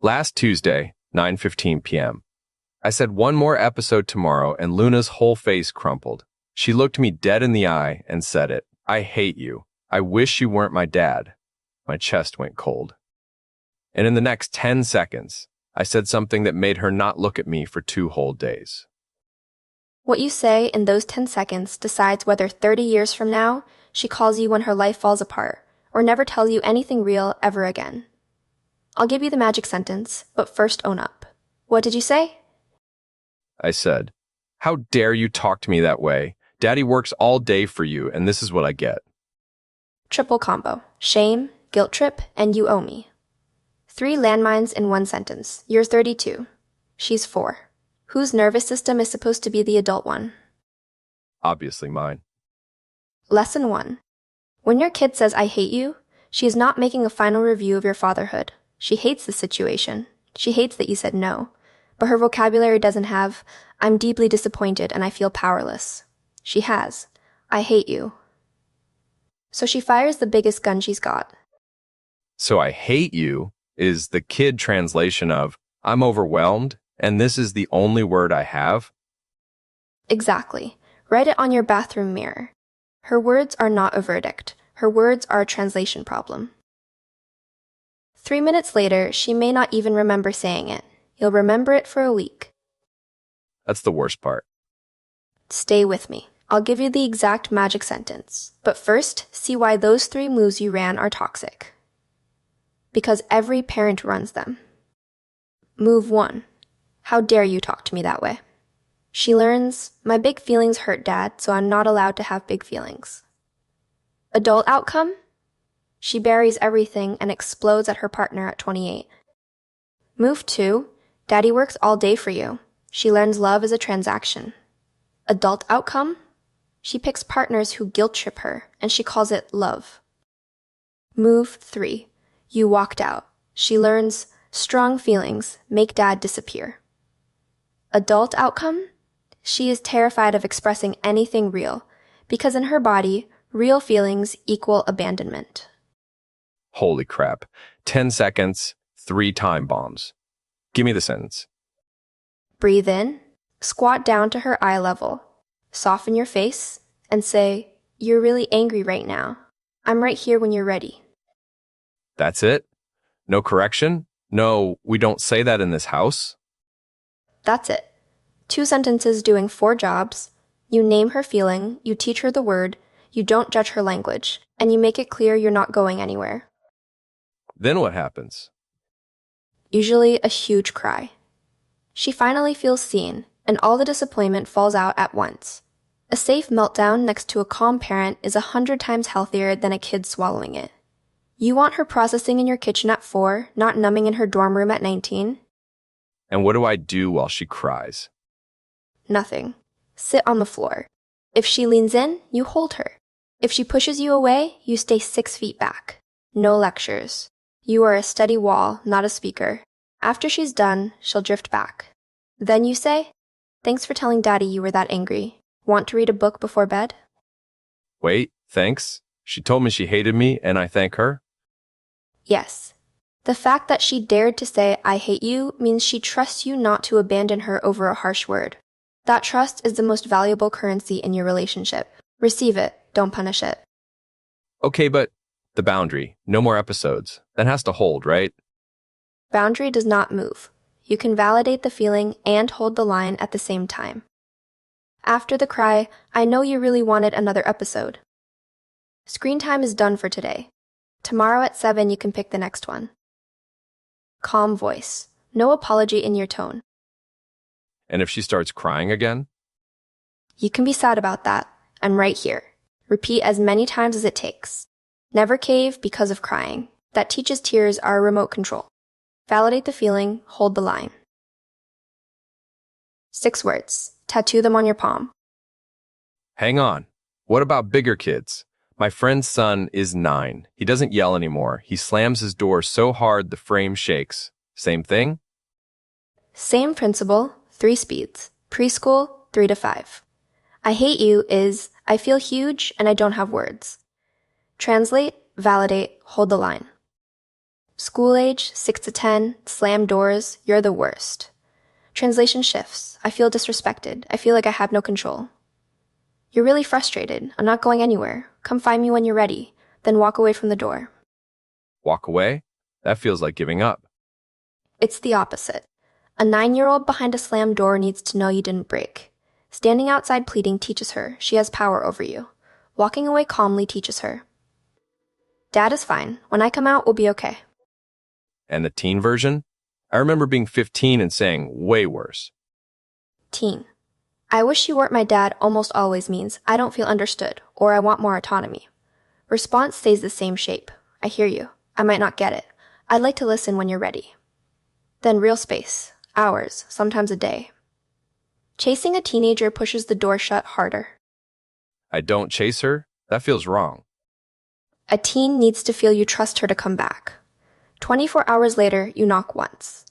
Last Tuesday, 9:15 p.m. I said one more episode tomorrow and Luna's whole face crumpled. She looked me dead in the eye and said it. I hate you. I wish you weren't my dad. My chest went cold. And in the next 10 seconds, I said something that made her not look at me for 2 whole days. What you say in those 10 seconds decides whether 30 years from now, she calls you when her life falls apart, or never tells you anything real ever again. I'll give you the magic sentence, but first own up. What did you say? I said, how dare you talk to me that way? Daddy works all day for you, and this is what I get. Triple combo. Shame, guilt trip, and you owe me. 3 landmines in 1 sentence. You're 32. She's 4. Whose nervous system is supposed to be the adult one? Obviously mine. Lesson 1. When your kid says, I hate you, she is not making a final review of your fatherhood. She hates the situation. She hates that you said no. But her vocabulary doesn't have, I'm deeply disappointed and I feel powerless. She has, I hate you. So she fires the biggest gun she's got. So I hate you is the kid translation of, I'm overwhelmed, and this is the only word I have? Exactly. Write it on your bathroom mirror. Her words are not a verdict. Her words are a translation problem. 3 minutes later, she may not even remember saying it. You'll remember it for a week. That's the worst part. Stay with me. I'll give you the exact magic sentence. But first, see why those 3 moves you ran are toxic. Because every parent runs them. Move 1. How dare you talk to me that way? She learns, my big feelings hurt Dad, so I'm not allowed to have big feelings. Adult outcome? She buries everything and explodes at her partner at 28. Move 2. Daddy works all day for you. She learns love is a transaction. Adult outcome? She picks partners who guilt trip her, and she calls it love. Move 3. You walked out. She learns strong feelings make Dad disappear. Adult outcome? She is terrified of expressing anything real, because in her body, real feelings equal abandonment. Holy crap. 10 seconds, 3 time bombs. Give me the sentence. Breathe in, squat down to her eye level, soften your face, and say, you're really angry right now. I'm right here when you're ready. That's it? No correction? No, we don't say that in this house? That's it. 2 sentences doing 4 jobs. You name her feeling, you teach her the word, you don't judge her language, and you make it clear you're not going anywhere. Then what happens? Usually a huge cry. She finally feels seen, and all the disappointment falls out at once. A safe meltdown next to a calm parent is 100 times healthier than a kid swallowing it. You want her processing in your kitchen at 4, not numbing in her dorm room at 19? And what do I do while she cries? Nothing. Sit on the floor. If she leans in, you hold her. If she pushes you away, you stay 6 feet back. No lectures. You are a steady wall, not a speaker. After she's done, she'll drift back. Then you say, thanks for telling Daddy you were that angry. Want to read a book before bed? Wait, thanks? She told me she hated me, and I thank her? Yes. The fact that she dared to say, I hate you, means she trusts you not to abandon her over a harsh word. That trust is the most valuable currency in your relationship. Receive it, don't punish it. Okay, but the boundary, no more episodes. That has to hold, right? Boundary does not move. You can validate the feeling and hold the line at the same time. After the cry, I know you really wanted another episode. Screen time is done for today. Tomorrow at 7 you can pick the next one. Calm voice. No apology in your tone. And if she starts crying again? You can be sad about that. I'm right here. Repeat as many times as it takes. Never cave because of crying. That teaches tears are remote control. Validate the feeling, hold the line. 6 words. Tattoo them on your palm. Hang on. What about bigger kids? My friend's son is 9. He doesn't yell anymore. He slams his door so hard the frame shakes. Same thing? Same principle, 3 speeds. Preschool, 3 to 5. I hate you is, I feel huge and I don't have words. Translate, validate, hold the line. School age, 6 to 10, slam doors, you're the worst. Translation shifts. I feel disrespected. I feel like I have no control. You're really frustrated. I'm not going anywhere. Come find me when you're ready. Then walk away from the door. Walk away? That feels like giving up. It's the opposite. A 9-year-old behind a slammed door needs to know you didn't break. Standing outside pleading teaches her she has power over you. Walking away calmly teaches her. Dad is fine. When I come out, we'll be okay. And the teen version? I remember being 15 and saying way worse. Teen. I wish you weren't my dad almost always means I don't feel understood or I want more autonomy. Response stays the same shape. I hear you. I might not get it. I'd like to listen when you're ready. Then real space. Hours, sometimes a day. Chasing a teenager pushes the door shut harder. I don't chase her? That feels wrong. A teen needs to feel you trust her to come back. 24 hours later, you knock once.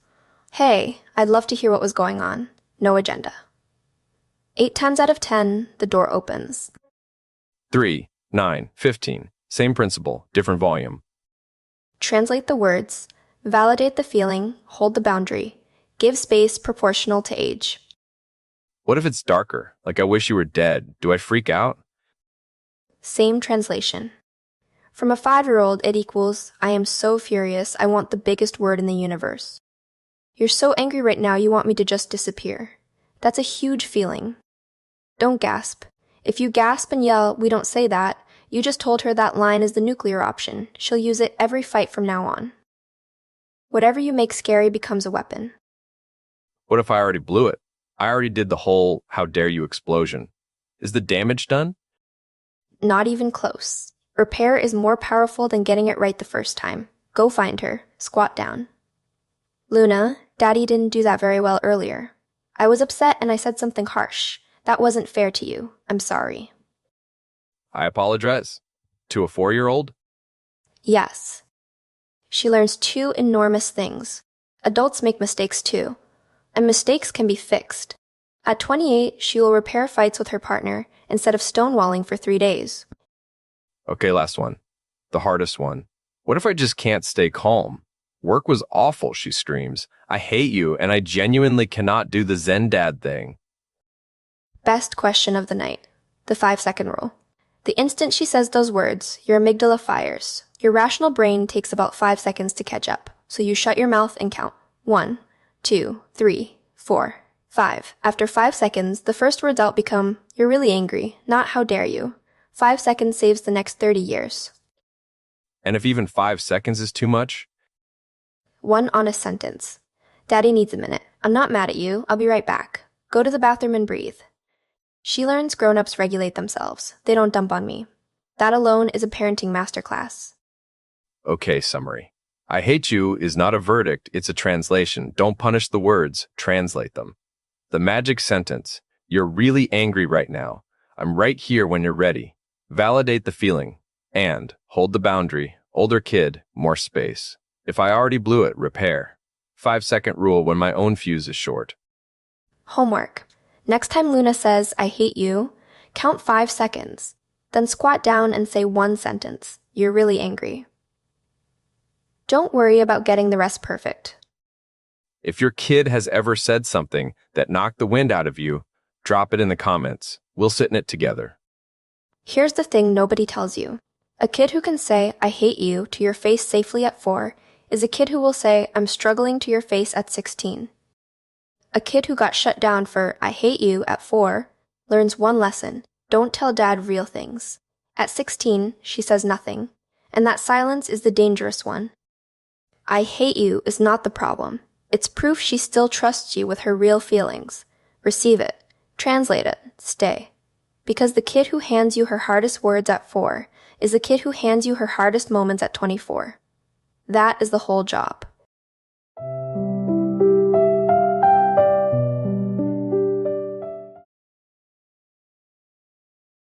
Hey, I'd love to hear what was going on. No agenda. 8 times out of 10, the door opens. 3, 9, 15. Same principle, different volume. Translate the words, validate the feeling, hold the boundary, give space proportional to age. What if it's darker? Like I wish you were dead. Do I freak out? Same translation. From a 5-year-old, it equals, I am so furious, I want the biggest word in the universe. You're so angry right now, you want me to just disappear. That's a huge feeling. Don't gasp. If you gasp and yell, we don't say that, you just told her that line is the nuclear option. She'll use it every fight from now on. Whatever you make scary becomes a weapon. What if I already blew it? I already did the whole how dare you explosion. Is the damage done? Not even close. Repair is more powerful than getting it right the first time. Go find her. Squat down. Luna, Daddy didn't do that very well earlier. I was upset and I said something harsh. That wasn't fair to you. I'm sorry. I apologize. To a 4-year-old? Yes. She learns 2 enormous things. Adults make mistakes too. And mistakes can be fixed. At 28, she will repair fights with her partner instead of stonewalling for 3 days. Okay, last one. The hardest one. What if I just can't stay calm? Work was awful, she screams. I hate you, and I genuinely cannot do the Zen dad thing. Best question of the night. The 5-second rule. The instant she says those words, your amygdala fires. Your rational brain takes about 5 seconds to catch up, so you shut your mouth and count. 1, 2, 3, 4, 5. After 5 seconds, the first words out become, you're really angry, not how dare you. 5 seconds saves the next 30 years. And if even 5 seconds is too much? 1 honest sentence. Daddy needs a minute. I'm not mad at you. I'll be right back. Go to the bathroom and breathe. She learns grown-ups regulate themselves. They don't dump on me. That alone is a parenting masterclass. Okay, summary. I hate you is not a verdict, it's a translation. Don't punish the words, translate them. The magic sentence. You're really angry right now. I'm right here when you're ready. Validate the feeling. And hold the boundary. Older kid, more space. If I already blew it, repair. 5-second rule when my own fuse is short. Homework. Next time Luna says, I hate you, count 5 seconds. Then squat down and say 1 sentence. You're really angry. Don't worry about getting the rest perfect. If your kid has ever said something that knocked the wind out of you, drop it in the comments. We'll sit in it together. Here's the thing nobody tells you. A kid who can say, I hate you, to your face safely at 4 is a kid who will say, I'm struggling to your face at 16. A kid who got shut down for, I hate you, at 4 learns 1 lesson. Don't tell dad real things. At 16, she says nothing. And that silence is the dangerous one. I hate you is not the problem. It's proof she still trusts you with her real feelings. Receive it. Translate it. Stay. Because the kid who hands you her hardest words at 4 is the kid who hands you her hardest moments at 24. That is the whole job.